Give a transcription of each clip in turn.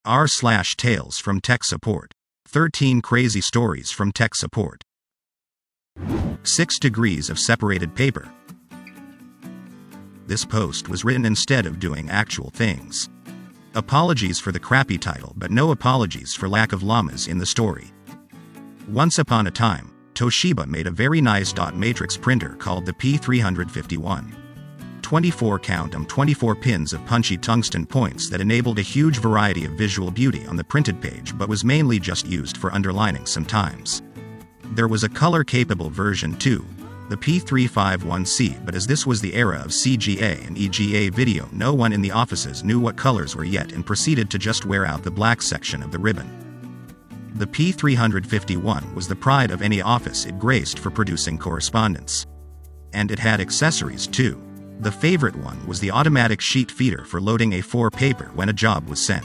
r/tales from tech support. 13 crazy stories from tech support. 6 degrees of separated paper. This post was written instead of doing actual things. Apologies for the crappy title, but no apologies for lack of llamas in the story. Once upon a time, Toshiba made a very nice dot matrix printer called the P351. 24 pins of punchy tungsten points that enabled a huge variety of visual beauty on the printed page, but was mainly just used for underlining sometimes. There was a color-capable version too, the P351C, but as this was the era of CGA and EGA video, no one in the offices knew what colors were yet and proceeded to just wear out the black section of the ribbon. The P351 was the pride of any office it graced for producing correspondence. And it had accessories too. The favorite one was the automatic sheet feeder for loading A4 paper when a job was sent,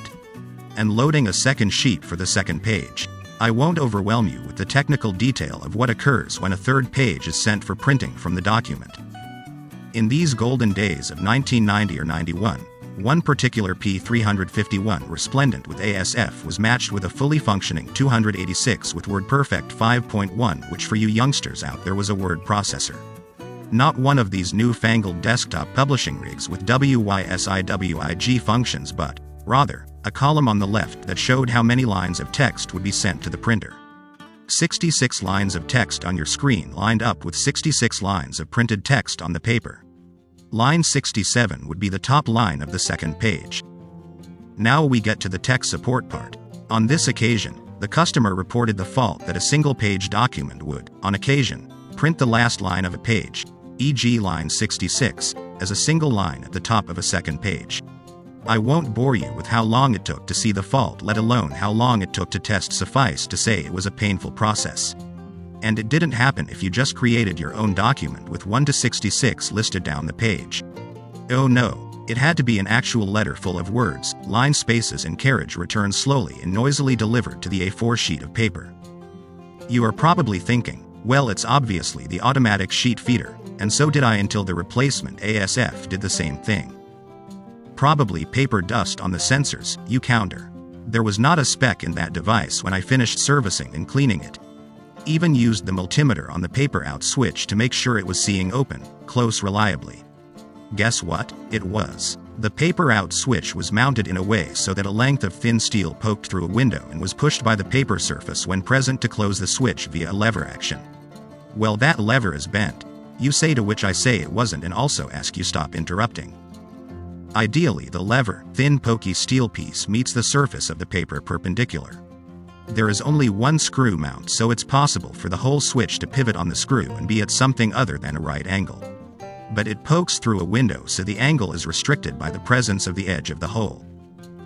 and loading a second sheet for the second page. I won't overwhelm you with the technical detail of what occurs when a third page is sent for printing from the document. In these golden days of 1990 or 91, one particular P351 resplendent with ASF was matched with a fully functioning 286 with WordPerfect 5.1, which for you youngsters out there was a word processor. Not one of these newfangled desktop publishing rigs with WYSIWIG functions, but, rather, a column on the left that showed how many lines of text would be sent to the printer. 66 lines of text on your screen lined up with 66 lines of printed text on the paper. Line 67 would be the top line of the second page. Now we get to the tech support part. On this occasion, the customer reported the fault that a single-page document would, on occasion, print the last line of a page, e.g. line 66, as a single line at the top of a second page. I won't bore you with how long it took to see the fault, let alone how long it took to test. Suffice to say it was a painful process. And it didn't happen if you just created your own document with 1 to 66 listed down the page. Oh no, it had to be an actual letter full of words, line spaces and carriage returns slowly and noisily delivered to the A4 sheet of paper. You are probably thinking, well, it's obviously the automatic sheet feeder, and so did I until the replacement ASF did the same thing. Probably paper dust on the sensors, you counter. There was not a speck in that device when I finished servicing and cleaning it. Even used the multimeter on the paper out switch to make sure it was seeing open, close reliably. Guess what? It was. The paper out switch was mounted in a way so that a length of thin steel poked through a window and was pushed by the paper surface when present to close the switch via a lever action. Well, that lever is bent. You say, to which I say it wasn't, and also ask you stop interrupting. Ideally, the lever, thin pokey steel piece, meets the surface of the paper perpendicular. There is only one screw mount, so it's possible for the whole switch to pivot on the screw and be at something other than a right angle. But it pokes through a window, so the angle is restricted by the presence of the edge of the hole.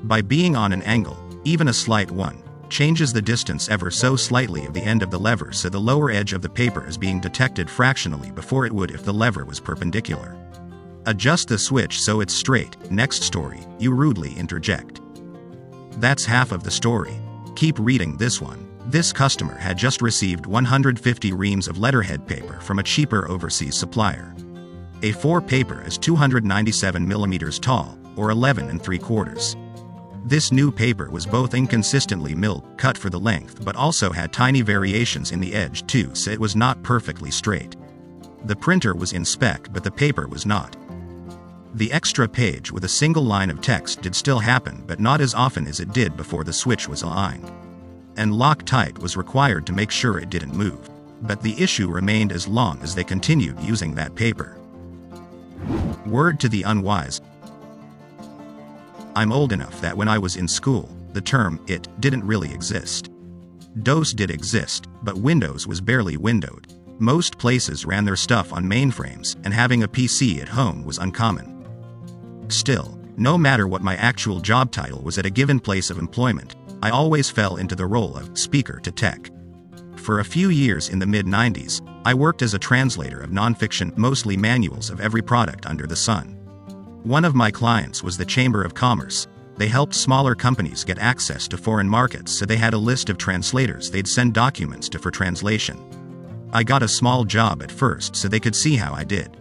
By being on an angle, even a slight one changes the distance ever so slightly of the end of the lever, so the lower edge of the paper is being detected fractionally before it would if the lever was perpendicular. Adjust the switch so it's straight. Next story, you rudely interject. That's half of the story. Keep reading this one. This customer had just received 150 reams of letterhead paper from a cheaper overseas supplier. A4 paper is 297 millimeters tall, or 11 3/4. This new paper was both inconsistently milled, cut for the length, but also had tiny variations in the edge too, so it was not perfectly straight. The printer was in spec, but the paper was not. The extra page with a single line of text did still happen, but not as often as it did before the switch was aligned. And Loctite was required to make sure it didn't move. But the issue remained as long as they continued using that paper. Word to the unwise. I'm old enough that when I was in school, the term "it" didn't really exist. DOS did exist, but Windows was barely windowed. Most places ran their stuff on mainframes, and having a PC at home was uncommon. Still, no matter what my actual job title was at a given place of employment, I always fell into the role of speaker to tech. For a few years in the mid-90s, I worked as a translator of nonfiction, mostly manuals of every product under the sun. One of my clients was the Chamber of Commerce. They helped smaller companies get access to foreign markets, so they had a list of translators they'd send documents to for translation. I got a small job at first so they could see how I did.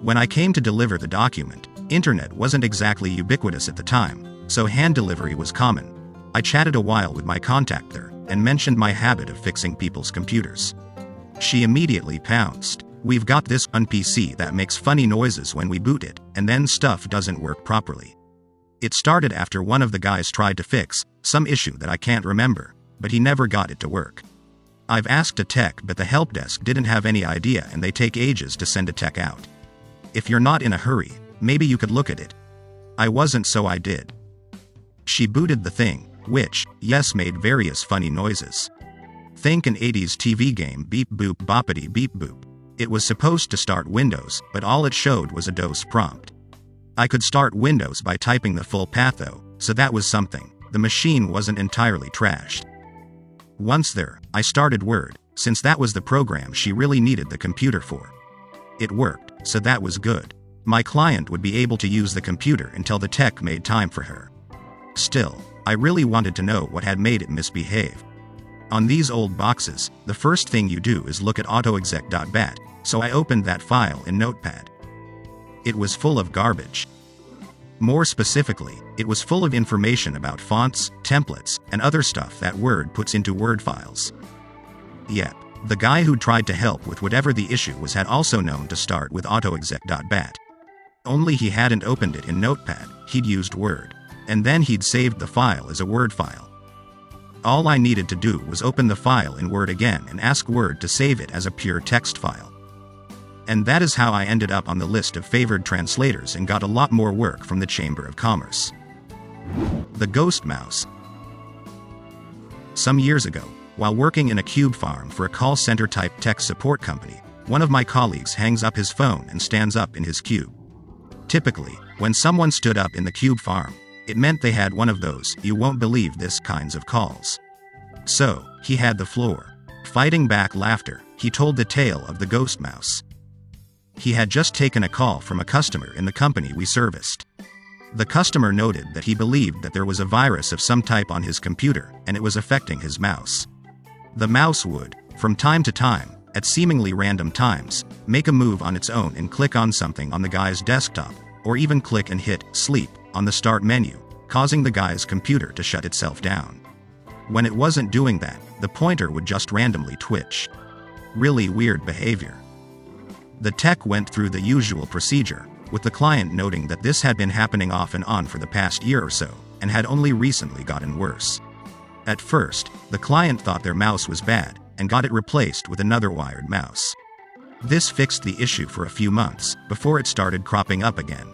When I came to deliver the document, internet wasn't exactly ubiquitous at the time, so hand delivery was common. I chatted a while with my contact there, and mentioned my habit of fixing people's computers. She immediately pounced. "We've got this PC that makes funny noises when we boot it, and then stuff doesn't work properly." It started after one of the guys tried to fix some issue that I can't remember, but he never got it to work. I've asked a tech, but the help desk didn't have any idea, and they take ages to send a tech out. If you're not in a hurry, maybe you could look at it. I wasn't, so I did. She booted the thing, which, yes, made various funny noises. Think an 80s TV game, beep boop boppity beep boop. It was supposed to start Windows, but all it showed was a DOS prompt. I could start Windows by typing the full path though, so that was something. The machine wasn't entirely trashed. Once there, I started Word, since that was the program she really needed the computer for. It worked, so that was good. My client would be able to use the computer until the tech made time for her. Still, I really wanted to know what had made it misbehave. On these old boxes, the first thing you do is look at autoexec.bat, so I opened that file in Notepad. It was full of garbage. More specifically, it was full of information about fonts, templates, and other stuff that Word puts into Word files. Yep, the guy who tried to help with whatever the issue was had also known to start with autoexec.bat. Only he hadn't opened it in Notepad, he'd used Word. And then he'd saved the file as a Word file. All I needed to do was open the file in Word again and ask Word to save it as a pure text file. And that is how I ended up on the list of favored translators and got a lot more work from the Chamber of Commerce. The Ghost Mouse. Some years ago, while working in a cube farm for a call center type tech support company, one of my colleagues hangs up his phone and stands up in his cube. Typically, when someone stood up in the cube farm, it meant they had one of those "you won't believe this" kinds of calls. So, he had the floor. Fighting back laughter, he told the tale of the ghost mouse. He had just taken a call from a customer in the company we serviced. The customer noted that he believed that there was a virus of some type on his computer, and it was affecting his mouse. The mouse would, from time to time, at seemingly random times, make a move on its own and click on something on the guy's desktop, or even click and hit "sleep" on the start menu, causing the guy's computer to shut itself down. When it wasn't doing that, the pointer would just randomly twitch. Really weird behavior. The tech went through the usual procedure, with the client noting that this had been happening off and on for the past year or so, and had only recently gotten worse. At first, the client thought their mouse was bad, and got it replaced with another wired mouse. This fixed the issue for a few months, before it started cropping up again.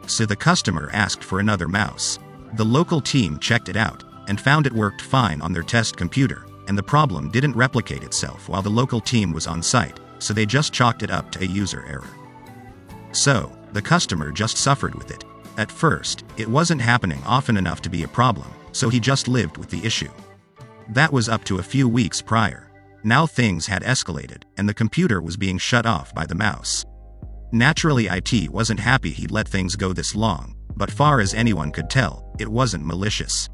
So the customer asked for another mouse. The local team checked it out, and found it worked fine on their test computer, and the problem didn't replicate itself while the local team was on site, so they just chalked it up to a user error. So, the customer just suffered with it. At first, it wasn't happening often enough to be a problem, so he just lived with the issue. That was up to a few weeks prior. Now things had escalated, and the computer was being shut off by the mouse. Naturally, IT wasn't happy he'd let things go this long, but far as anyone could tell, it wasn't malicious.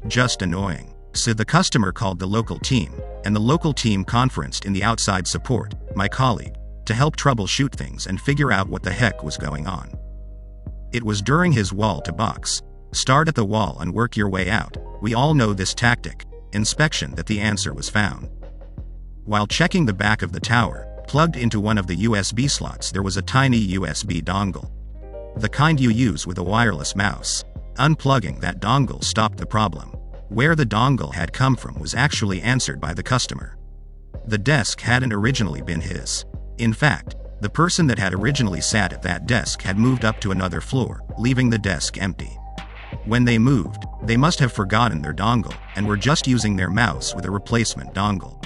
Just annoying. So the customer called the local team, and the local team conferenced in the outside support, my colleague, to help troubleshoot things and figure out what the heck was going on. It was during his wall to box, start at the wall and work your way out, we all know this tactic, inspection, that the answer was found. While checking the back of the tower, plugged into one of the USB slots, there was a tiny USB dongle. The kind you use with a wireless mouse. Unplugging that dongle stopped the problem. Where the dongle had come from was actually answered by the customer. The desk hadn't originally been his. In fact, the person that had originally sat at that desk had moved up to another floor, leaving the desk empty. When they moved, they must have forgotten their dongle, and were just using their mouse with a replacement dongle.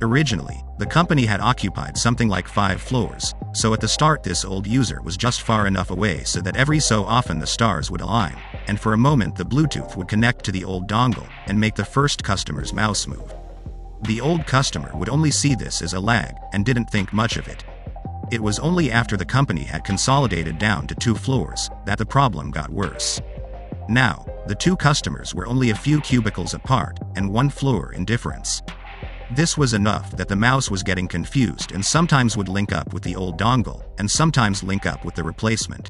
Originally, the company had occupied something like 5 floors, so at the start this old user was just far enough away so that every so often the stars would align, and for a moment the Bluetooth would connect to the old dongle, and make the first customer's mouse move. The old customer would only see this as a lag, and didn't think much of it. It was only after the company had consolidated down to 2 floors, that the problem got worse. Now, the 2 customers were only a few cubicles apart, and 1 floor in difference. This was enough that the mouse was getting confused and sometimes would link up with the old dongle, and sometimes link up with the replacement.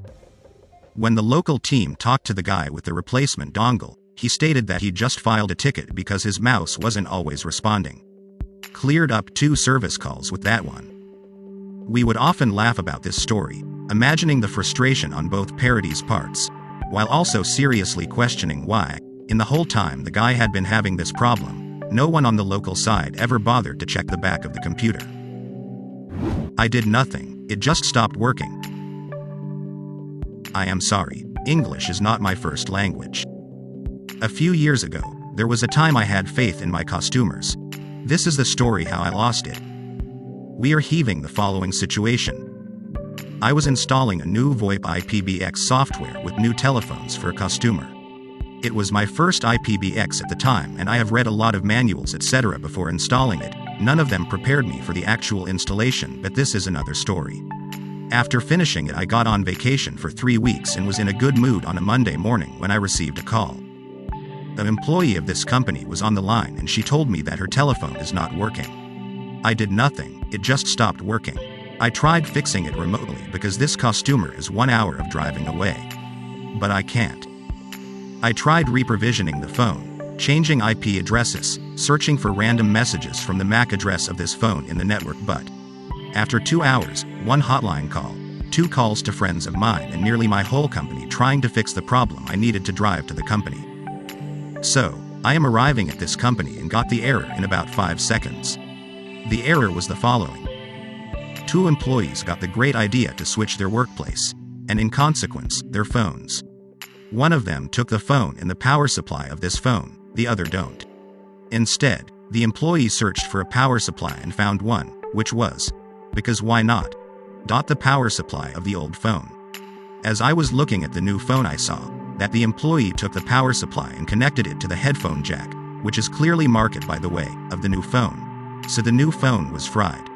When the local team talked to the guy with the replacement dongle, he stated that he just filed a ticket because his mouse wasn't always responding. Cleared up 2 service calls with that one. We would often laugh about this story, imagining the frustration on both parties' parts, while also seriously questioning why, in the whole time the guy had been having this problem, no one on the local side ever bothered to check the back of the computer. I did nothing, it just stopped working. I am sorry, English is not my first language. A few years ago, there was a time I had faith in my customers. This is the story how I lost it. We are heaving the following situation. I was installing a new VoIP IPBX software with new telephones for a customer. It was my first IPBX at the time, and I have read a lot of manuals etc. before installing it. None of them prepared me for the actual installation, but this is another story. After finishing it, I got on vacation for 3 weeks and was in a good mood on a Monday morning when I received a call. An employee of this company was on the line and she told me that her telephone is not working. I did nothing, it just stopped working. I tried fixing it remotely because this customer is 1 hour of driving away. But I can't. I tried reprovisioning the phone, changing IP addresses, searching for random messages from the MAC address of this phone in the network, but after 2 hours, 1 hotline call, 2 calls to friends of mine, and nearly my whole company trying to fix the problem, I needed to drive to the company. So, I am arriving at this company and got the error in about 5 seconds. The error was the following. 2 employees got the great idea to switch their workplace, and in consequence, their phones. One of them took the phone and the power supply of this phone, the other don't. Instead, the employee searched for a power supply and found one, which was, because why not, the power supply of the old phone. As I was looking at the new phone, I saw that the employee took the power supply and connected it to the headphone jack, which is clearly marked by the way, of the new phone. So the new phone was fried.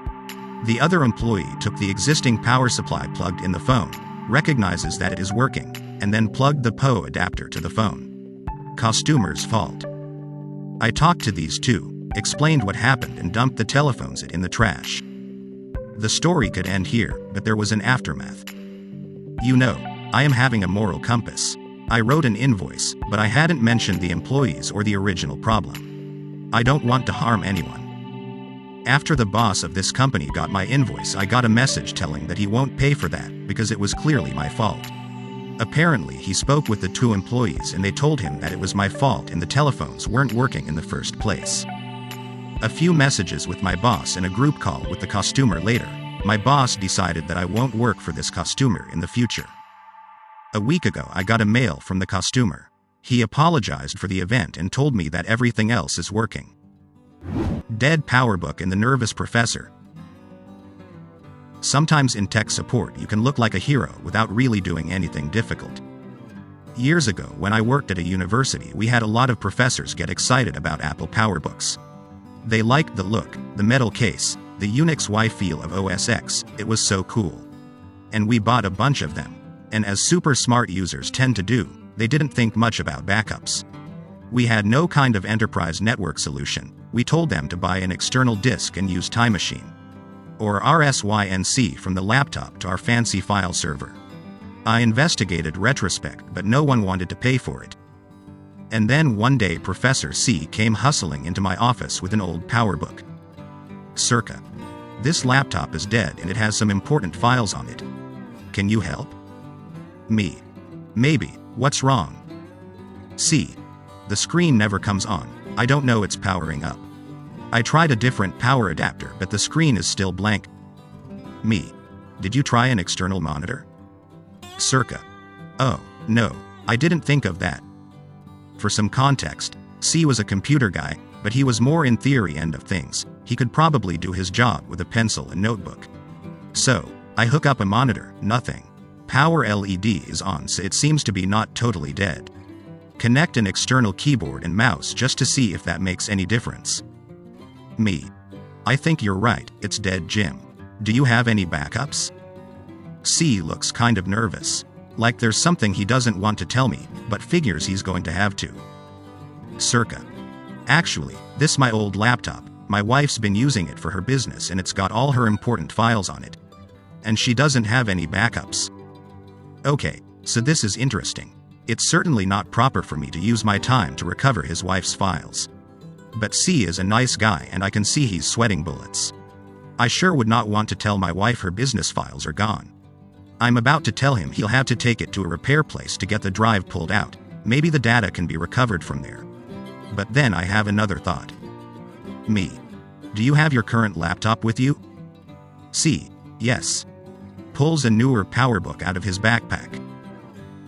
The other employee took the existing power supply plugged in the phone, recognizes that it is working, and then plugged the PO adapter to the phone. Customer's fault. I talked to these 2, explained what happened, and dumped the telephones in the trash. The story could end here, but there was an aftermath. You know, I am having a moral compass. I wrote an invoice, but I hadn't mentioned the employees or the original problem. I don't want to harm anyone. After the boss of this company got my invoice, I got a message telling that he won't pay for that because it was clearly my fault. Apparently, he spoke with the 2 employees and they told him that it was my fault and the telephones weren't working in the first place. A few messages with my boss and a group call with the customer later, my boss decided that I won't work for this customer in the future. A week ago, I got a mail from the customer. He apologized for the event and told me that everything else is working. Dead Powerbook and the nervous professor. Sometimes in tech support you can look like a hero without really doing anything difficult. Years ago, when I worked at a university, we had a lot of professors get excited about Apple Powerbooks. They liked the look, the metal case, the Unix Y feel of OS X, it was so cool. And we bought a bunch of them. And as super smart users tend to do, they didn't think much about backups. We had no kind of enterprise network solution. We told them to buy an external disk and use Time Machine. Or RSYNC from the laptop to our fancy file server. I investigated retrospect, but no one wanted to pay for it. And then one day Professor C came hustling into my office with an old Powerbook. Circa. This laptop is dead and it has some important files on it. Can you help? Me. Maybe. What's wrong? C. The screen never comes on. I don't know it's powering up. I tried a different power adapter, but the screen is still blank. Me. Did you try an external monitor? Circa. Oh, no, I didn't think of that. For some context, C was a computer guy, but he was more in theory end of things. He could probably do his job with a pencil and notebook. So, I hook up a monitor, nothing. Power LED is on, so it seems to be not totally dead. Connect an external keyboard and mouse just to see if that makes any difference. Me. I think you're right, it's dead, Jim. Do you have any backups? C looks kind of nervous. Like there's something he doesn't want to tell me, but figures he's going to have to. Circa. Actually, this my old laptop. My wife's been using it for her business and it's got all her important files on it. And she doesn't have any backups. Okay, So this is interesting. It's certainly not proper for me to use my time to recover his wife's files. But C is a nice guy and I can see he's sweating bullets. I sure would not want to tell my wife her business files are gone. I'm about to tell him he'll have to take it to a repair place to get the drive pulled out. Maybe the data can be recovered from there. But then I have another thought. Me. Do you have your current laptop with you? C. Yes. Pulls a newer Powerbook out of his backpack.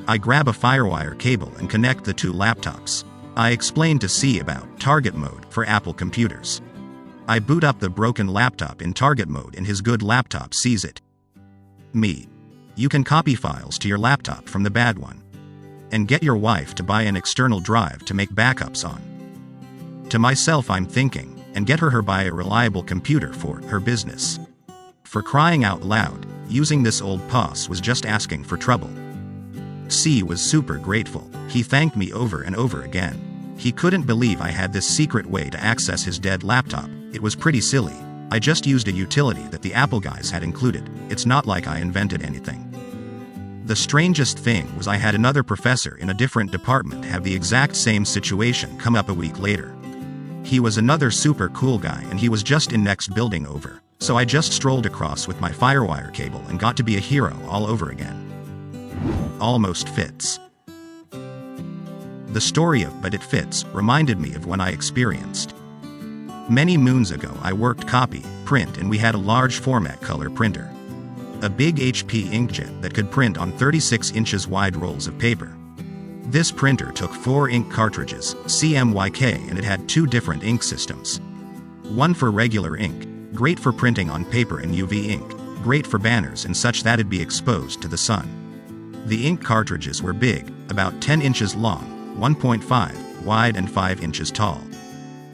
I grab a FireWire cable and connect the two laptops. I explain to C about target mode for Apple computers. I boot up the broken laptop in target mode and his good laptop sees it. Me. You can copy files to your laptop from the bad one. And get your wife to buy an external drive to make backups on. To myself I'm thinking, and get her buy a reliable computer for her business. For crying out loud, using this old POS was just asking for trouble. C was super grateful. He thanked me over and over again. He couldn't believe I had this secret way to access his dead laptop. It was pretty silly. I just used a utility that the Apple guys had included. It's not like I invented anything. The strangest thing was I had another professor in a different department have the exact same situation come up a week later. He was another super cool guy and he was just in next building over. So I just strolled across with my FireWire cable and got to be a hero all over again. Almost fits. The story of "But It Fits" reminded me of when I experienced. Many moons ago I worked copy, print and we had a large format color printer. A big HP inkjet that could print on 36 inches wide rolls of paper. This printer took 4 ink cartridges, CMYK, and it had 2 different ink systems. One for regular ink, great for printing on paper, and UV ink, great for banners and such that'd be exposed to the sun. The ink cartridges were big, about 10 inches long, 1.5 wide and 5 inches tall.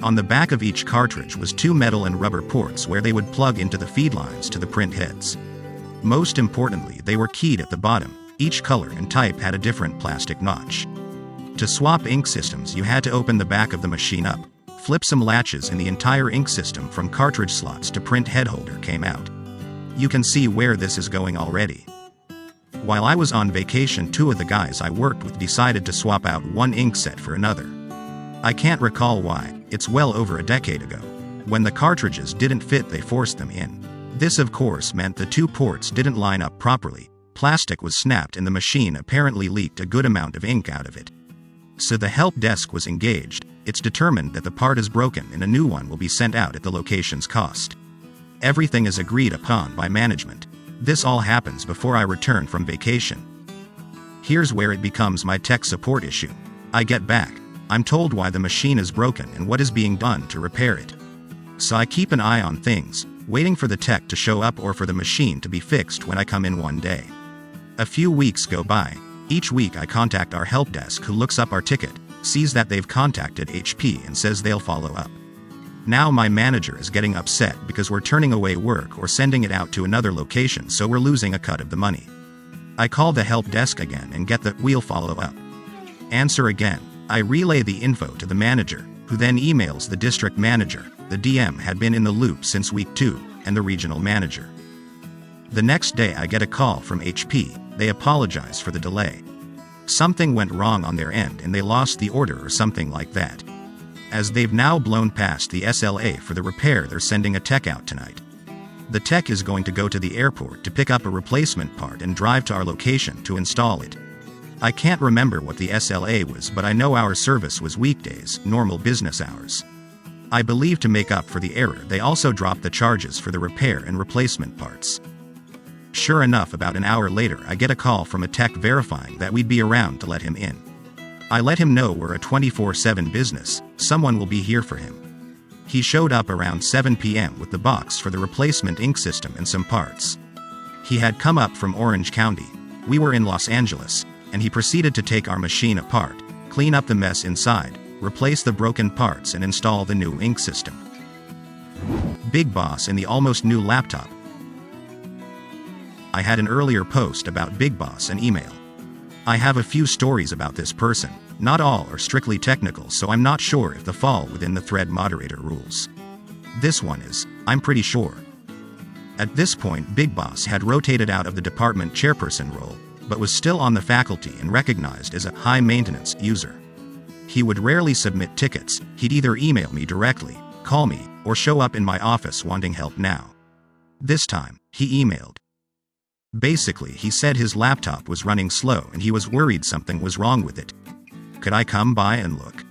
On the back of each cartridge was 2 metal and rubber ports where they would plug into the feed lines to the print heads. Most importantly, they were keyed at the bottom. Each color and type had a different plastic notch. To swap ink systems, you had to open the back of the machine up, flip some latches, and the entire ink system from cartridge slots to print head holder came out. You can see where this is going already. While I was on vacation, 2 of the guys I worked with decided to swap out one ink set for another. I can't recall why. It's well over a decade ago. When the cartridges didn't fit, they forced them in. This of course meant the 2 ports didn't line up properly. Plastic was snapped and the machine apparently leaked a good amount of ink out of it. So the help desk was engaged. It's determined that the part is broken and a new one will be sent out at the location's cost. Everything is agreed upon by management. This all happens before I return from vacation. Here's where it becomes my tech support issue. I get back. I'm told why the machine is broken and what is being done to repair it. So I keep an eye on things, waiting for the tech to show up or for the machine to be fixed when I come in one day. A few weeks go by. Each week I contact our help desk, who looks up our ticket, sees that they've contacted HP and says they'll follow up. Now my manager is getting upset because we're turning away work or sending it out to another location, so we're losing a cut of the money. I call the help desk again and get the "we'll follow up" answer again. I relay the info to the manager, who then emails the district manager. The DM had been in the loop since week 2, and the regional manager. The next day I get a call from HP. They apologize for the delay. Something went wrong on their end and they lost the order or something like that. As they've now blown past the SLA for the repair, they're sending a tech out tonight. The tech is going to go to the airport to pick up a replacement part and drive to our location to install it. I can't remember what the SLA was, but I know our service was weekdays, normal business hours. I believe to make up for the error, they also dropped the charges for the repair and replacement parts. Sure enough, about an hour later, I get a call from a tech verifying that we'd be around to let him in. I let him know we're a 24/7 business, someone will be here for him. He showed up around 7 p.m. with the box for the replacement ink system and some parts. He had come up from Orange County. We were in Los Angeles, and he proceeded to take our machine apart, clean up the mess inside, replace the broken parts and install the new ink system. Big Boss and the almost new laptop. I had an earlier post about Big Boss and email. I have a few stories about this person. Not all are strictly technical, so I'm not sure if they fall within the thread moderator rules. This one is, I'm pretty sure. At this point, Big Boss had rotated out of the department chairperson role, but was still on the faculty and recognized as a high-maintenance user. He would rarely submit tickets. He'd either email me directly, call me, or show up in my office wanting help now. This time, he emailed. Basically, he said his laptop was running slow and he was worried something was wrong with it. Could I come by and look?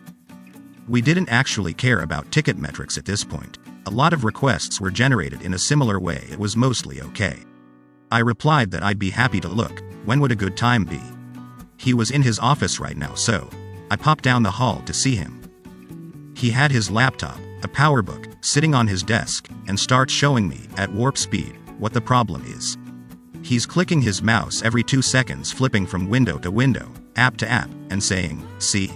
We didn't actually care about ticket metrics at this point. A lot of requests were generated in a similar way. It was mostly okay. I replied that I'd be happy to look. When would a good time be? He was in his office right now, so I popped down the hall to see him. He had his laptop, a Powerbook, sitting on his desk, and starts showing me, at warp speed, what the problem is. He's clicking his mouse every 2 seconds, flipping from window to window, app to app, and saying, "See?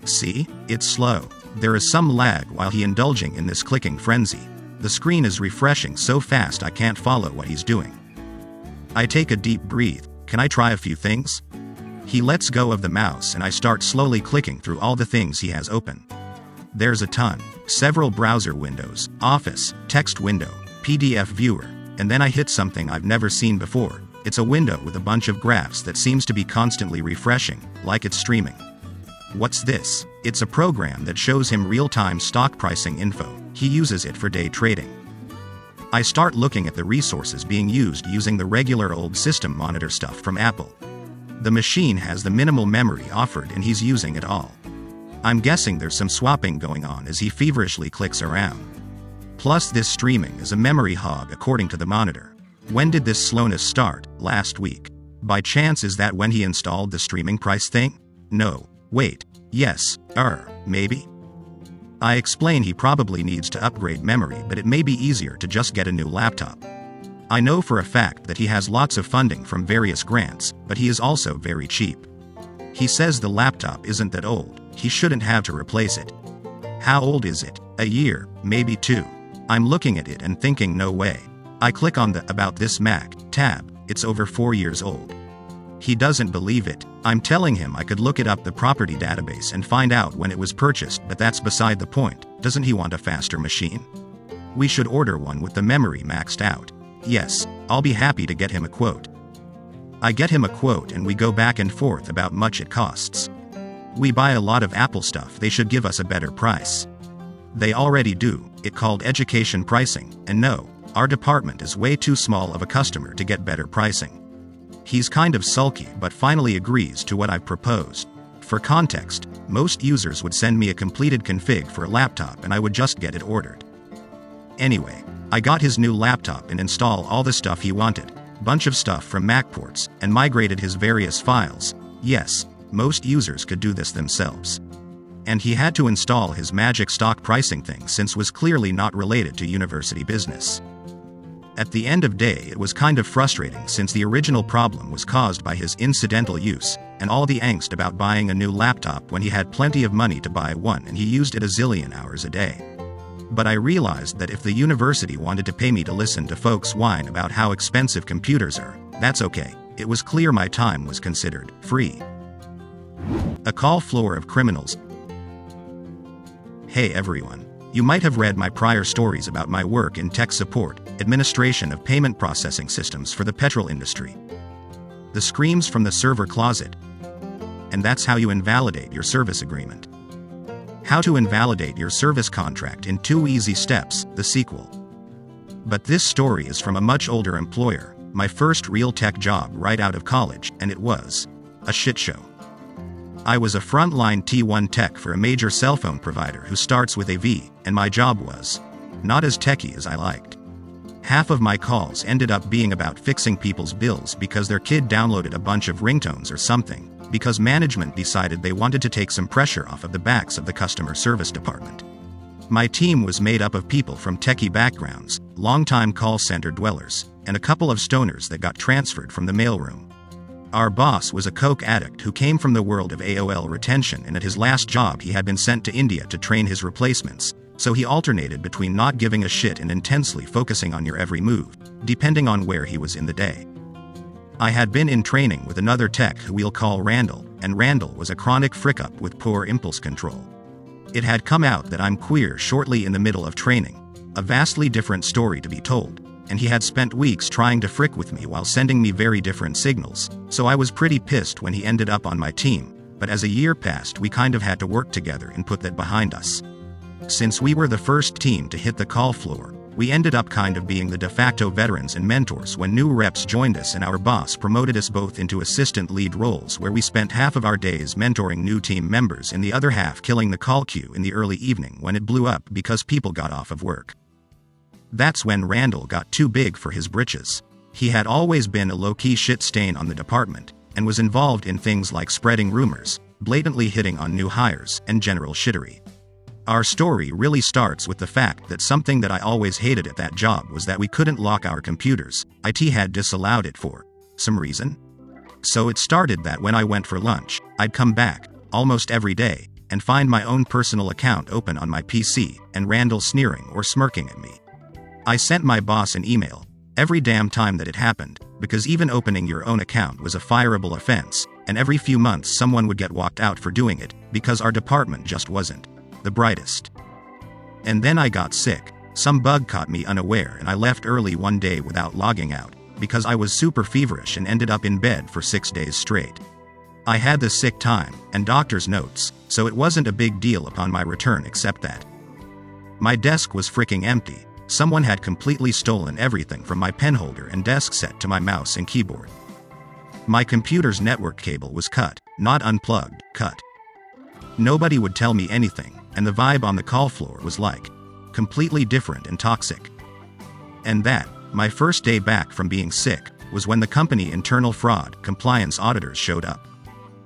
See? It's slow." There is some lag while he indulging in this clicking frenzy. The screen is refreshing so fast I can't follow what he's doing. I take a deep breath. Can I try a few things? He lets go of the mouse and I start slowly clicking through all the things he has open. There's a ton. Several browser windows, Office, text window, PDF viewer, and then I hit something I've never seen before. It's a window with a bunch of graphs that seems to be constantly refreshing, like it's streaming. What's this? It's a program that shows him real-time stock pricing info. He uses it for day trading. I start looking at the resources being used using the regular old system monitor stuff from Apple. The machine has the minimal memory offered and he's using it all. I'm guessing there's some swapping going on as he feverishly clicks around. Plus this streaming is a memory hog according to the monitor. When did this slowness start? Last week. By chance is that when he installed the streaming price thing? No. Wait. Yes. Maybe? I explain he probably needs to upgrade memory, but it may be easier to just get a new laptop. I know for a fact that he has lots of funding from various grants, but he is also very cheap. He says the laptop isn't that old. He shouldn't have to replace it. How old is it? A year, maybe 2. I'm looking at it and thinking no way. I click on the About This Mac tab. It's over 4 years old. He doesn't believe it. I'm telling him I could look it up the property database and find out when it was purchased, but that's beside the point. Doesn't he want a faster machine? We should order one with the memory maxed out. Yes, I'll be happy to get him a quote. I get him a quote and we go back and forth about much it costs. We buy a lot of Apple stuff, they should give us a better price. They already do, it called education pricing, and no, our department is way too small of a customer to get better pricing. He's kind of sulky but finally agrees to what I've proposed. For context, most users would send me a completed config for a laptop and I would just get it ordered. Anyway, I got his new laptop and install all the stuff he wanted, bunch of stuff from MacPorts, and migrated his various files. Yes, most users could do this themselves. And he had to install his magic stock pricing thing since was clearly not related to university business. At the end of day it was kind of frustrating since the original problem was caused by his incidental use, and all the angst about buying a new laptop when he had plenty of money to buy one and he used it a zillion hours a day. But I realized that if the university wanted to pay me to listen to folks whine about how expensive computers are, that's okay. It was clear my time was considered free. A call floor of criminals. Hey everyone. You might have read my prior stories about my work in tech support, administration of payment processing systems for the petrol industry. The screams from the server closet. And that's how you invalidate your service agreement. How to invalidate your service contract in 2 easy steps, the sequel. But this story is from a much older employer, my first real tech job right out of college, and it was a shit show. I was a frontline T1 tech for a major cell phone provider who starts with a V, and my job was not as techy as I liked. Half of my calls ended up being about fixing people's bills because their kid downloaded a bunch of ringtones or something, because management decided they wanted to take some pressure off of the backs of the customer service department. My team was made up of people from techie backgrounds, longtime call center dwellers, and a couple of stoners that got transferred from the mailroom. Our boss was a coke addict who came from the world of AOL retention, and at his last job he had been sent to India to train his replacements, so he alternated between not giving a shit and intensely focusing on your every move, depending on where he was in the day. I had been in training with another tech who we'll call Randall, and Randall was a chronic frick-up with poor impulse control. It had come out that I'm queer shortly in the middle of training. A vastly different story to be told. and he had spent weeks trying to frick with me while sending me very different signals, so I was pretty pissed when he ended up on my team, but as a year passed we kind of had to work together and put that behind us. Since we were the first team to hit the call floor, we ended up kind of being the de facto veterans and mentors when new reps joined us, and our boss promoted us both into assistant lead roles where we spent half of our days mentoring new team members and the other half killing the call queue in the early evening when it blew up because people got off of work. That's when Randall got too big for his britches. He had always been a low-key shit stain on the department, and was involved in things like spreading rumors, blatantly hitting on new hires, and general shittery. Our story really starts with the fact that something that I always hated at that job was that we couldn't lock our computers. IT had disallowed it for some reason. So it started that when I went for lunch, I'd come back, almost every day, and find my own personal account open on my PC, and Randall sneering or smirking at me. I sent my boss an email every damn time that it happened, because even opening your own account was a fireable offense, and every few months someone would get walked out for doing it, because our department just wasn't the brightest. And then I got sick. Some bug caught me unaware and I left early one day without logging out, because I was super feverish and ended up in bed for 6 days straight. I had the sick time, and doctor's notes, so it wasn't a big deal upon my return except that my desk was freaking empty. Someone had completely stolen everything from my pen holder and desk set to my mouse and keyboard. My computer's network cable was cut, not unplugged, cut. Nobody would tell me anything, and the vibe on the call floor was like completely different and toxic. And that, my first day back from being sick, was when the company internal fraud compliance auditors showed up.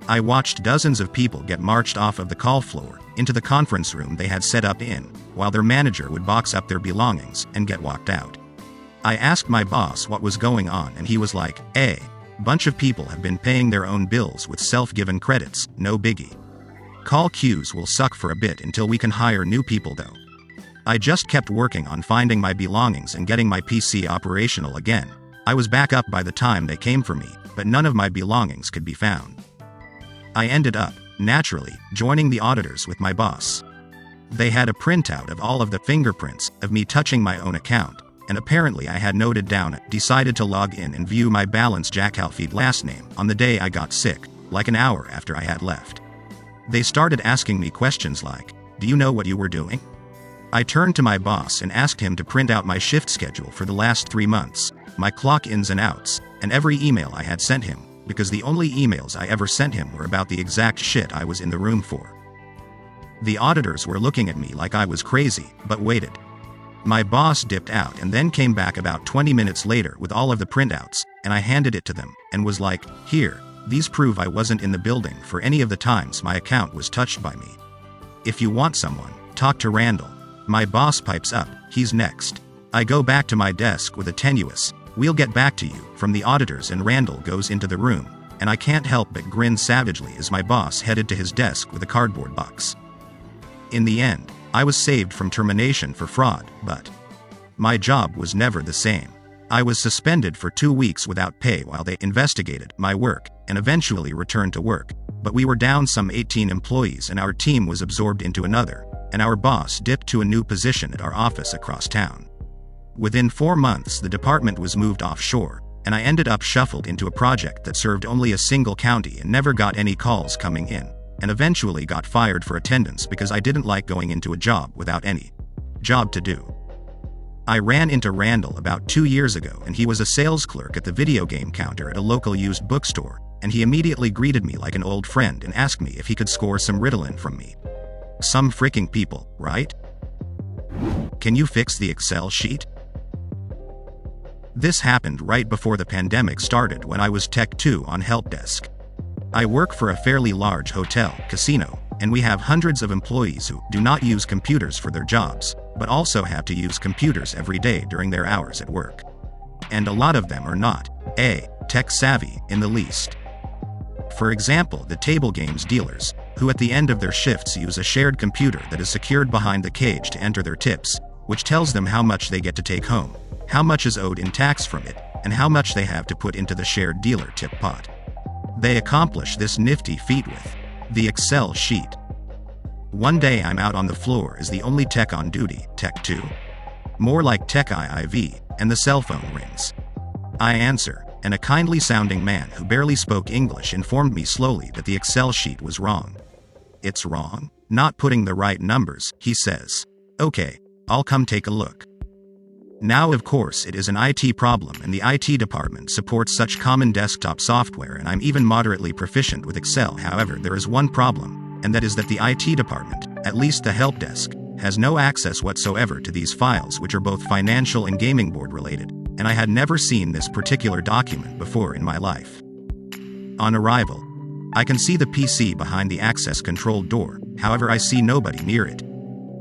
I watched dozens of people get marched off of the call floor into the conference room they had set up in, while their manager would box up their belongings and get walked out. I asked my boss what was going on, and he was like, bunch of people have been paying their own bills with self-given credits, no biggie. Call queues will suck for a bit until we can hire new people though. I just kept working on finding my belongings and getting my PC operational again. I was back up by the time they came for me, but none of my belongings could be found. I ended up, naturally, joining the auditors with my boss. They had a printout of all of the fingerprints of me touching my own account, and apparently I had noted down decided to log in and view my balance Jack Halfeed last name on the day I got sick, like an hour after I had left. They started asking me questions like, "Do you know what you were doing?" I turned to my boss and asked him to print out my shift schedule for the last 3 months, my clock ins and outs, and every email I had sent him, because the only emails I ever sent him were about the exact shit I was in the room for. The auditors were looking at me like I was crazy, but waited. My boss dipped out and then came back about 20 minutes later with all of the printouts, and I handed it to them, and was like, "Here. These prove I wasn't in the building for any of the times my account was touched by me. If you want someone, talk to Randall." My boss pipes up, "He's next." I go back to my desk with a tenuous, "We'll get back to you," from the auditors, and Randall goes into the room, and I can't help but grin savagely as my boss headed to his desk with a cardboard box. In the end, I was saved from termination for fraud, but my job was never the same. I was suspended for 2 weeks without pay while they investigated my work, and eventually returned to work, but we were down some 18 employees and our team was absorbed into another, and our boss dipped to a new position at our office across town. Within 4 months the department was moved offshore, and I ended up shuffled into a project that served only a single county and never got any calls coming in, and eventually got fired for attendance because I didn't like going into a job without any job to do. I ran into Randall about 2 years ago, and he was a sales clerk at the video game counter at a local used bookstore, and he immediately greeted me like an old friend and asked me if he could score some Ritalin from me. Some freaking people, right? "Can you fix the Excel sheet?" This happened right before the pandemic started when I was Tech 2 on help desk. I work for a fairly large hotel, casino, and we have hundreds of employees who do not use computers for their jobs, but also have to use computers every day during their hours at work. And a lot of them are not tech savvy in the least. For example, the table games dealers, who at the end of their shifts use a shared computer that is secured behind the cage to enter their tips, which tells them how much they get to take home, how much is owed in tax from it, and how much they have to put into the shared dealer tip pot. They accomplish this nifty feat with the Excel sheet. One day I'm out on the floor as the only tech on duty, Tech 2. More like Tech IIV, and the cell phone rings. I answer, and a kindly-sounding man who barely spoke English informed me slowly that the Excel sheet was wrong. "It's wrong? Not putting the right numbers," he says. "Okay, I'll come take a look." Now of course it is an IT problem, and the IT department supports such common desktop software, and I'm even moderately proficient with Excel. However, there is one problem, and that is that the IT department, at least the help desk, has no access whatsoever to these files, which are both financial and gaming board related, and I had never seen this particular document before in my life. On arrival, I can see the PC behind the access control door, however I see nobody near it.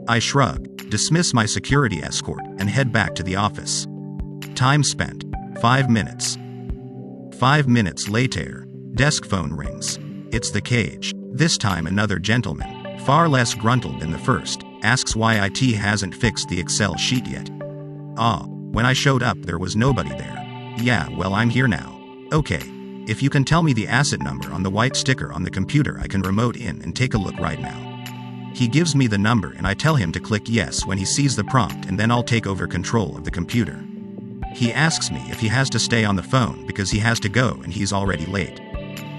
I shrug, dismiss my security escort, and head back to the office. Time spent, 5 minutes. 5 minutes later, desk phone rings. It's the cage. This time another gentleman, far less gruntled than the first, asks why IT hasn't fixed the Excel sheet yet. When I showed up there was nobody there. Yeah, well I'm here now. Okay, if you can tell me the asset number on the white sticker on the computer, I can remote in and take a look right now. He gives me the number and I tell him to click yes when he sees the prompt, and then I'll take over control of the computer. He asks me if he has to stay on the phone because he has to go and he's already late.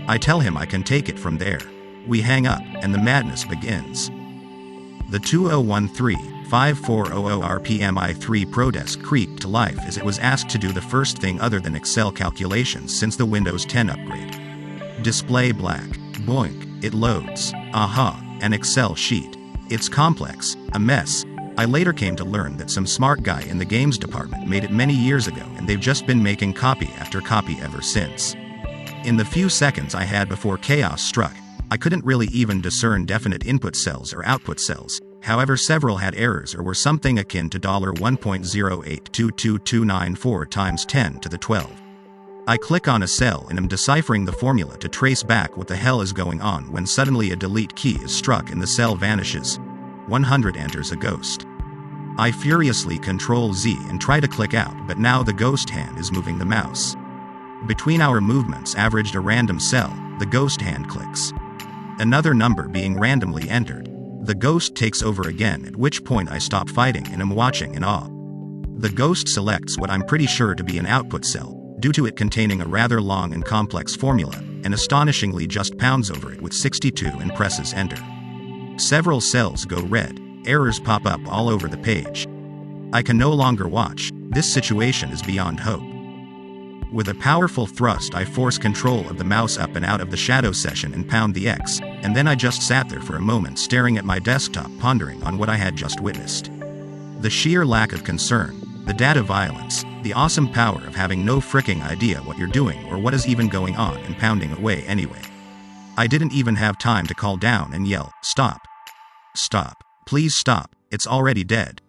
I tell him I can take it from there. We hang up and the madness begins. The 2013-5400 RPM i3 ProDesk creaked to life as it was asked to do the first thing other than Excel calculations since the Windows 10 upgrade. Display black. Boink, it loads. An Excel sheet. It's complex, a mess. I later came to learn that some smart guy in the games department made it many years ago, and they've just been making copy after copy ever since. In the few seconds I had before chaos struck, I couldn't really even discern definite input cells or output cells. However, several had errors or were something akin to $1.0822294 times 10 to the 12. I click on a cell and am deciphering the formula to trace back what the hell is going on when suddenly a delete key is struck and the cell vanishes. 100 enters a ghost. I furiously Ctrl Z and try to click out, but now the ghost hand is moving the mouse. Between our movements averaged a random cell, the ghost hand clicks. Another number being randomly entered. The ghost takes over again, at which point I stop fighting and am watching in awe. The ghost selects what I'm pretty sure to be an output cell, due to it containing a rather long and complex formula, and astonishingly just pounds over it with 62 and presses enter. Several cells go red, errors pop up all over the page. I can no longer watch, this situation is beyond hope. With a powerful thrust I force control of the mouse up and out of the shadow session and pound the X, and then I just sat there for a moment staring at my desktop, pondering on what I had just witnessed. The sheer lack of concern, the data violence, the awesome power of having no fricking idea what you're doing or what is even going on and pounding away anyway. I didn't even have time to call down and yell, "Stop. Stop. Please stop, it's already dead."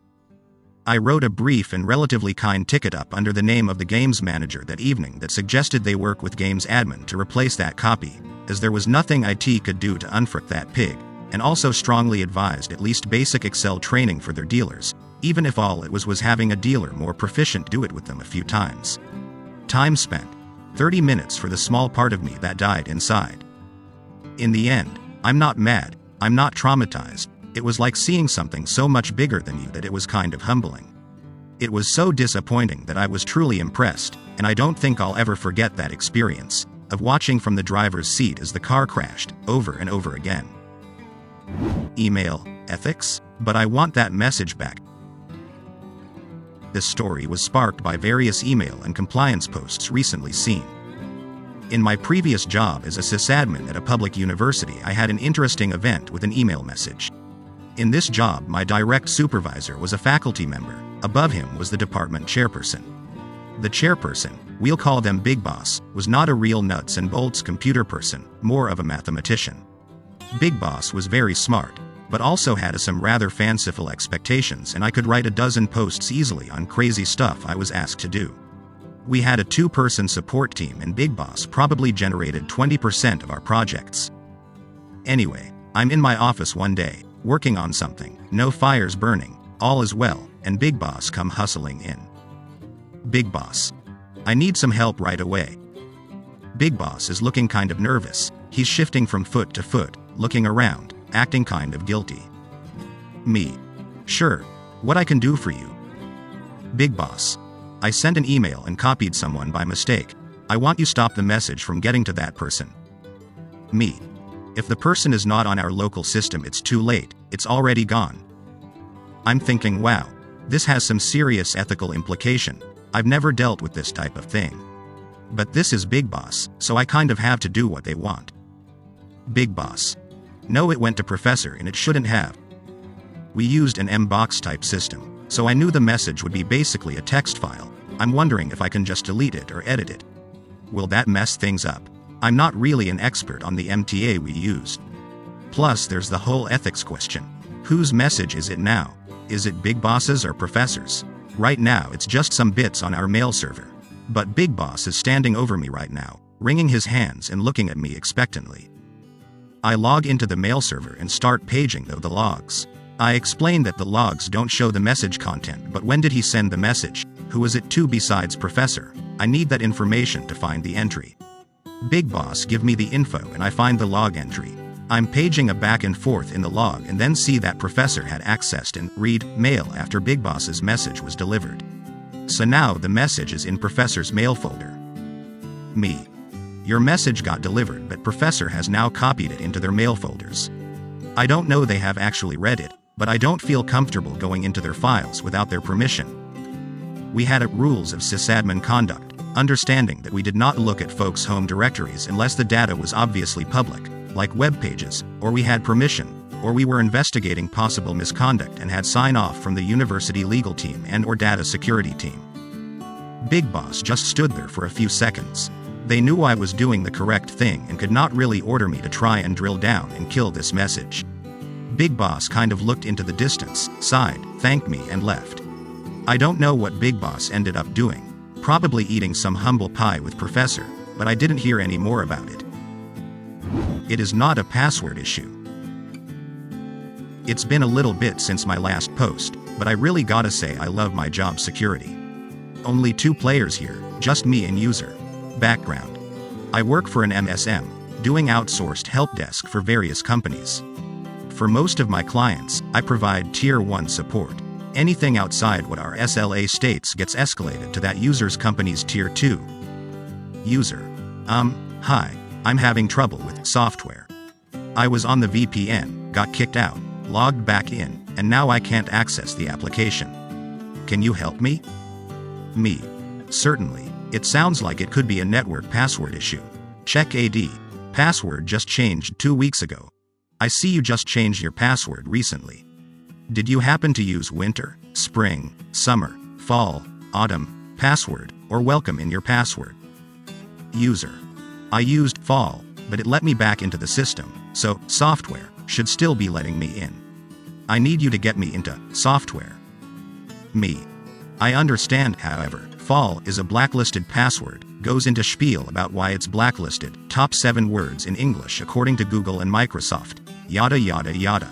I wrote a brief and relatively kind ticket up under the name of the games manager that evening that suggested they work with games admin to replace that copy, as there was nothing IT could do to unfrick that pig, and also strongly advised at least basic Excel training for their dealers, even if all it was having a dealer more proficient do it with them a few times. Time spent, 30 minutes for the small part of me that died inside. In the end, I'm not mad, I'm not traumatized. It was like seeing something so much bigger than you that it was kind of humbling. It was so disappointing that I was truly impressed, and I don't think I'll ever forget that experience of watching from the driver's seat as the car crashed, over and over again. Email, ethics? But I want that message back. This story was sparked by various email and compliance posts recently seen. In my previous job as a sysadmin at a public university, I had an interesting event with an email message. In this job, my direct supervisor was a faculty member. Above him was the department chairperson. The chairperson, we'll call them Big Boss, was not a real nuts and bolts computer person, more of a mathematician. Big Boss was very smart, but also had some rather fanciful expectations, and I could write a dozen posts easily on crazy stuff I was asked to do. We had a 2-person support team, and Big Boss probably generated 20% of our projects. Anyway, I'm in my office one day, working on something, no fires burning, all is well, and Big Boss come hustling in. Big Boss. I need some help right away. Big Boss is looking kind of nervous, he's shifting from foot to foot, looking around, acting kind of guilty. Me. Sure. What I can do for you? Big Boss. I sent an email and copied someone by mistake. I want you stop the message from getting to that person. Me. If the person is not on our local system, it's too late, it's already gone. I'm thinking, wow, this has some serious ethical implication. I've never dealt with this type of thing. But this is Big Boss, so I kind of have to do what they want. Big Boss. No, it went to Professor and it shouldn't have. We used an mbox type system, so I knew the message would be basically a text file. I'm wondering if I can just delete it or edit it. Will that mess things up? I'm not really an expert on the MTA we used. Plus, there's the whole ethics question. Whose message is it now? Is it Big Boss's or Professor's? Right now it's just some bits on our mail server. But Big Boss is standing over me right now, wringing his hands and looking at me expectantly. I log into the mail server and start paging the logs. I explain that the logs don't show the message content, but when did he send the message? Who is it to besides Professor? I need that information to find the entry. Big Boss give me the info and I find the log entry. I'm paging a back and forth in the log and then see that Professor had accessed and read mail after Big Boss's message was delivered. So now the message is in Professor's mail folder. Me. Your message got delivered, but Professor has now copied it into their mail folders. I don't know they have actually read it, but I don't feel comfortable going into their files without their permission. We had rules of sysadmin conduct, understanding that we did not look at folks' home directories unless the data was obviously public, like web pages, or we had permission, or we were investigating possible misconduct and had sign-off from the university legal team and/or data security team. Big Boss just stood there for a few seconds. They knew I was doing the correct thing and could not really order me to try and drill down and kill this message. Big Boss kind of looked into the distance, sighed, thanked me and left. I don't know what Big Boss ended up doing. Probably eating some humble pie with Professor, but I didn't hear any more about it. It is not a password issue. It's been a little bit since my last post, but I really gotta say I love my job security. Only 2 players here, just me and user. Background. I work for an MSM, doing outsourced help desk for various companies. For most of my clients, I provide Tier 1 support. Anything outside what our SLA states gets escalated to that user's company's Tier 2. User. Hi. I'm having trouble with software. I was on the VPN, got kicked out, logged back in, and now I can't access the application. Can you help me? Me. Certainly. It sounds like it could be a network password issue. Check AD. Password just changed 2 weeks ago. I see you just changed your password recently. Did you happen to use winter, spring, summer, fall, autumn, password, or welcome in your password? User. I used fall, but it let me back into the system, so software should still be letting me in. I need you to get me into software. Me. I understand, however, fall is a blacklisted password, goes into spiel about why it's blacklisted, top 7 words in English according to Google and Microsoft, yada yada yada.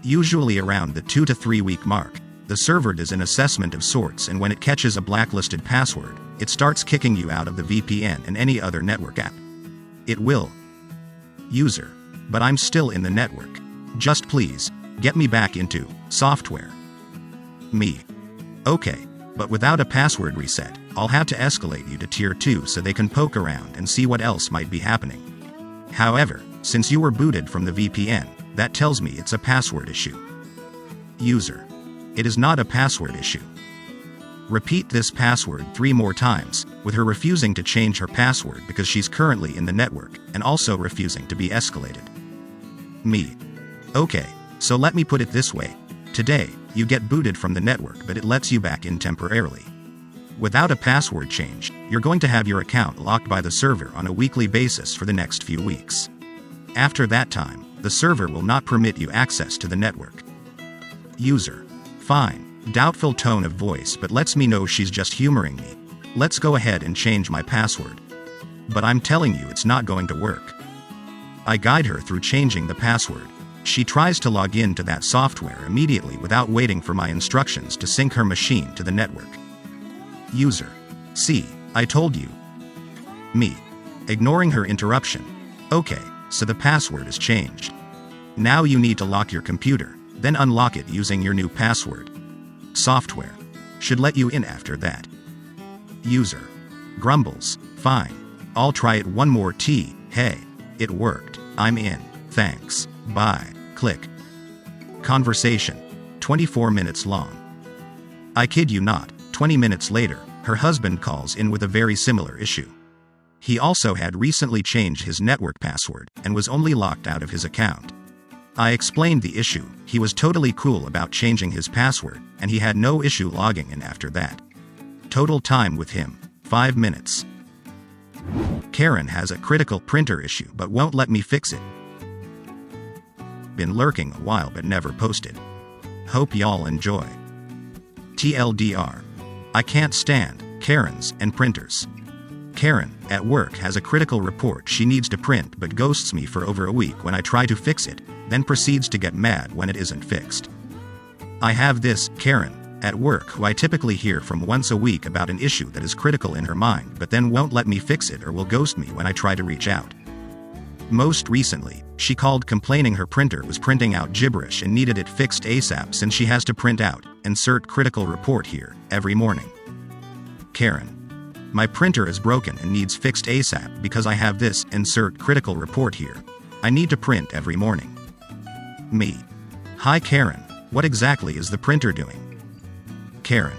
Usually around the 2 to 3 week mark, the server does an assessment of sorts, and when it catches a blacklisted password, it starts kicking you out of the VPN and any other network app. It will. User. But I'm still in the network. Just please, get me back into software. Me. Okay, but without a password reset, I'll have to escalate you to Tier 2 so they can poke around and see what else might be happening. However, since you were booted from the VPN, that tells me it's a password issue. User. It is not a password issue. Repeat this password 3 more times, with her refusing to change her password because she's currently in the network, and also refusing to be escalated. Me. Okay, so let me put it this way. Today, you get booted from the network, but it lets you back in temporarily. Without a password change, you're going to have your account locked by the server on a weekly basis for the next few weeks. After that time, the server will not permit you access to the network. User. Fine. Doubtful tone of voice, but lets me know she's just humoring me. Let's go ahead and change my password. But I'm telling you it's not going to work. I guide her through changing the password. She tries to log in to that software immediately without waiting for my instructions to sync her machine to the network. User. See, I told you. Me. Ignoring her interruption. Okay, so the password is changed. Now you need to lock your computer, then unlock it using your new password. Software should let you in after that. User grumbles, fine. I'll try it one more t. Hey, it worked. I'm in. Thanks. Bye. Click. Conversation 24 minutes long. I kid you not, 20 minutes later, her husband calls in with a very similar issue. He also had recently changed his network password and was only locked out of his account. I explained the issue. He was totally cool about changing his password, and he had no issue logging in after that. Total time with him, 5 minutes. Karen has a critical printer issue but won't let me fix it. Been lurking a while but never posted. Hope y'all enjoy. TLDR. I can't stand Karens and printers. Karen, at work, has a critical report she needs to print but ghosts me for over a week when I try to fix it, then proceeds to get mad when it isn't fixed. I have this Karen at work who I typically hear from once a week about an issue that is critical in her mind but then won't let me fix it or will ghost me when I try to reach out. Most recently, she called complaining her printer was printing out gibberish and needed it fixed ASAP since she has to print out, insert critical report here, every morning. Karen. My printer is broken and needs fixed ASAP because I have this, insert critical report here. I need to print every morning. Me. Hi Karen, what exactly is the printer doing? Karen.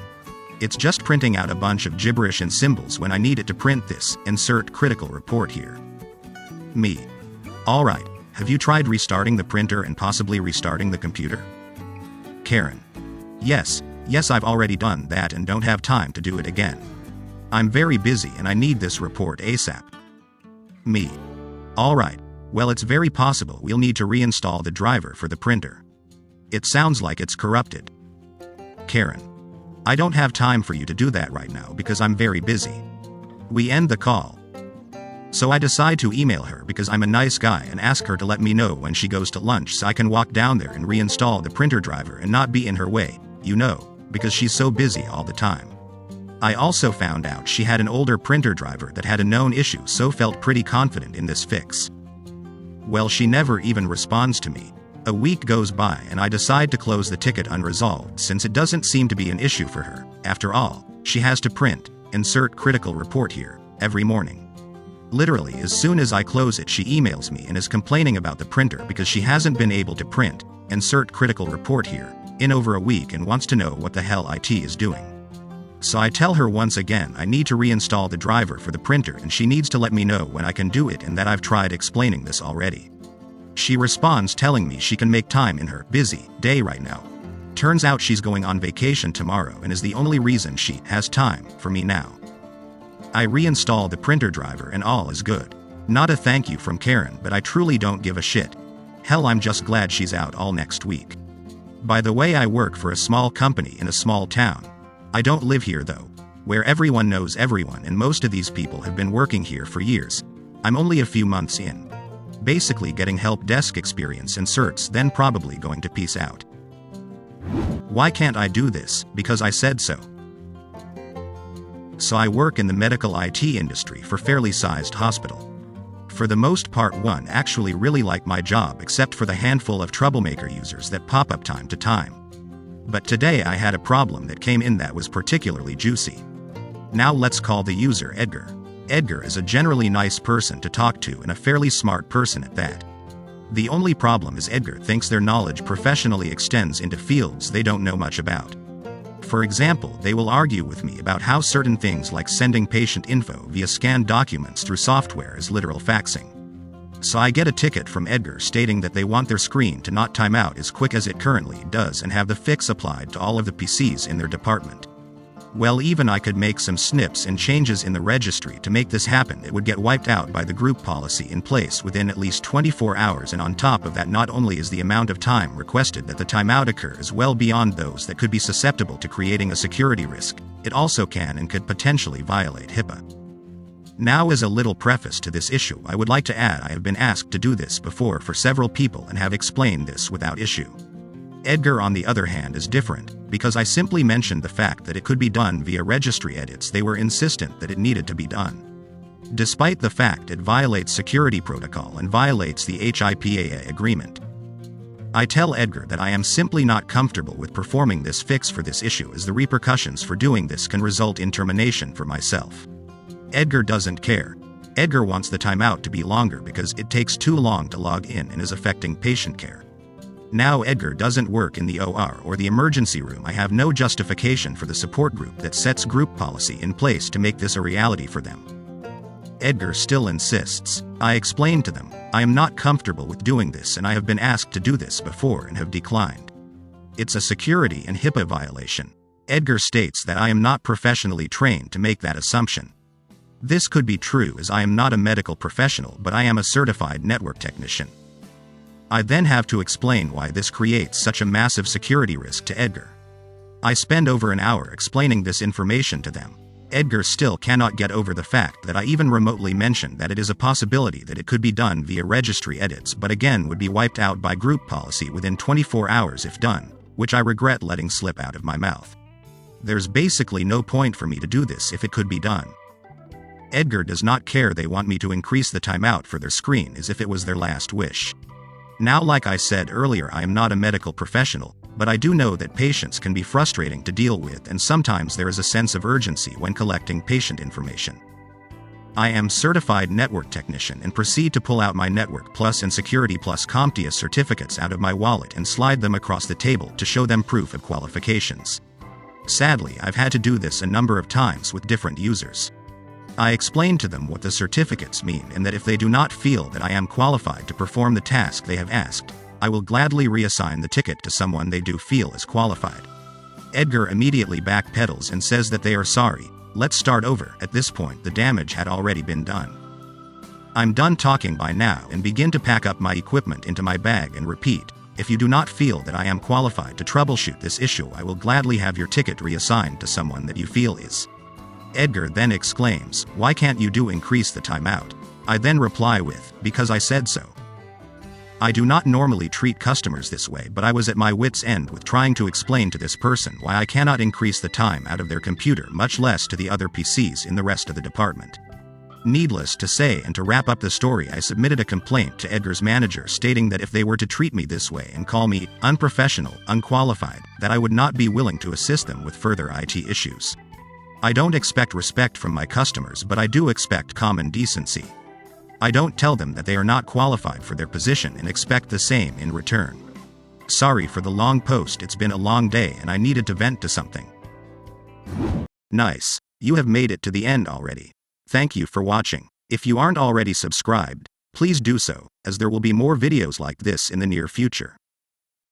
It's just printing out a bunch of gibberish and symbols when I need it to print this, insert critical report here. Me. Alright, have you tried restarting the printer and possibly restarting the computer? Karen. Yes, I've already done that and don't have time to do it again. I'm very busy and I need this report ASAP. Me. Alright, well it's very possible we'll need to reinstall the driver for the printer. It sounds like it's corrupted. Karen. I don't have time for you to do that right now because I'm very busy. We end the call. So I decide to email her because I'm a nice guy and ask her to let me know when she goes to lunch so I can walk down there and reinstall the printer driver and not be in her way, because she's so busy all the time. I also found out she had an older printer driver that had a known issue, so felt pretty confident in this fix. Well, she never even responds to me. A week goes by and I decide to close the ticket unresolved since it doesn't seem to be an issue for her. After all, she has to print, insert critical report here, every morning. Literally as soon as I close it she emails me and is complaining about the printer because she hasn't been able to print, insert critical report here, in over a week and wants to know what the hell IT is doing. So I tell her once again I need to reinstall the driver for the printer and she needs to let me know when I can do it and that I've tried explaining this already. She responds telling me she can make time in her busy day right now. Turns out she's going on vacation tomorrow and is the only reason she has time for me now. I reinstall the printer driver and all is good. Not a thank you from Karen, but I truly don't give a shit. Hell, I'm just glad she's out all next week. By the way, I work for a small company in a small town. I don't live here though, where everyone knows everyone and most of these people have been working here for years. I'm only a few months in. Basically getting help desk experience and certs, then probably going to peace out. Why can't I do this? Because I said so. So I work in the medical IT industry for fairly sized hospital. For the most part, one actually really like my job except for the handful of troublemaker users that pop up time to time. But today I had a problem that came in that was particularly juicy. Now let's call the user Edgar. Edgar is a generally nice person to talk to and a fairly smart person at that. The only problem is Edgar thinks their knowledge professionally extends into fields they don't know much about. For example, they will argue with me about how certain things like sending patient info via scanned documents through software is literal faxing. So I get a ticket from Edgar stating that they want their screen to not time out as quick as it currently does and have the fix applied to all of the PCs in their department. Well, even I could make some snips and changes in the registry to make this happen. It would get wiped out by the group policy in place within at least 24 hours, and on top of that, not only is the amount of time requested that the timeout occurs well beyond those that could be susceptible to creating a security risk, it also can and could potentially violate HIPAA. Now, as a little preface to this issue, I would like to add I have been asked to do this before for several people and have explained this without issue. Edgar, on the other hand, is different, because I simply mentioned the fact that it could be done via registry edits. They were insistent that it needed to be done. Despite the fact it violates security protocol and violates the HIPAA agreement. I tell Edgar that I am simply not comfortable with performing this fix for this issue, as the repercussions for doing this can result in termination for myself. Edgar doesn't care. Edgar wants the timeout to be longer because it takes too long to log in and is affecting patient care. Now Edgar doesn't work in the OR or the emergency room. I have no justification for the support group that sets group policy in place to make this a reality for them. Edgar still insists. I explain to them, I am not comfortable with doing this and I have been asked to do this before and have declined. It's a security and HIPAA violation. Edgar states that I am not professionally trained to make that assumption. This could be true, as I am not a medical professional, but I am a certified network technician. I then have to explain why this creates such a massive security risk to Edgar. I spend over an hour explaining this information to them. Edgar still cannot get over the fact that I even remotely mentioned that it is a possibility that it could be done via registry edits, but again would be wiped out by group policy within 24 hours if done, which I regret letting slip out of my mouth. There's basically no point for me to do this if it could be done. Edgar does not care. They want me to increase the timeout for their screen as if it was their last wish. Now, like I said earlier, I am not a medical professional, but I do know that patients can be frustrating to deal with, and sometimes there is a sense of urgency when collecting patient information. I am certified network technician and proceed to pull out my Network Plus and Security Plus CompTIA certificates out of my wallet and slide them across the table to show them proof of qualifications. Sadly, I've had to do this a number of times with different users. I explain to them what the certificates mean and that if they do not feel that I am qualified to perform the task they have asked, I will gladly reassign the ticket to someone they do feel is qualified. Edgar immediately backpedals and says that they are sorry, let's start over. At this point, the damage had already been done. I'm done talking by now and begin to pack up my equipment into my bag and repeat, if you do not feel that I am qualified to troubleshoot this issue, I will gladly have your ticket reassigned to someone that you feel is. Edgar then exclaims, why can't you increase the timeout? I then reply with, because I said so. I do not normally treat customers this way, but I was at my wit's end with trying to explain to this person why I cannot increase the time out of their computer, much less to the other PCs in the rest of the department. Needless to say, and to wrap up the story, I submitted a complaint to Edgar's manager stating that if they were to treat me this way and call me unprofessional, unqualified, that I would not be willing to assist them with further IT issues. I don't expect respect from my customers, but I do expect common decency. I don't tell them that they are not qualified for their position and expect the same in return. Sorry for the long post, it's been a long day and I needed to vent to something. Nice. You have made it to the end already. Thank you for watching. If you aren't already subscribed, please do so, as there will be more videos like this in the near future.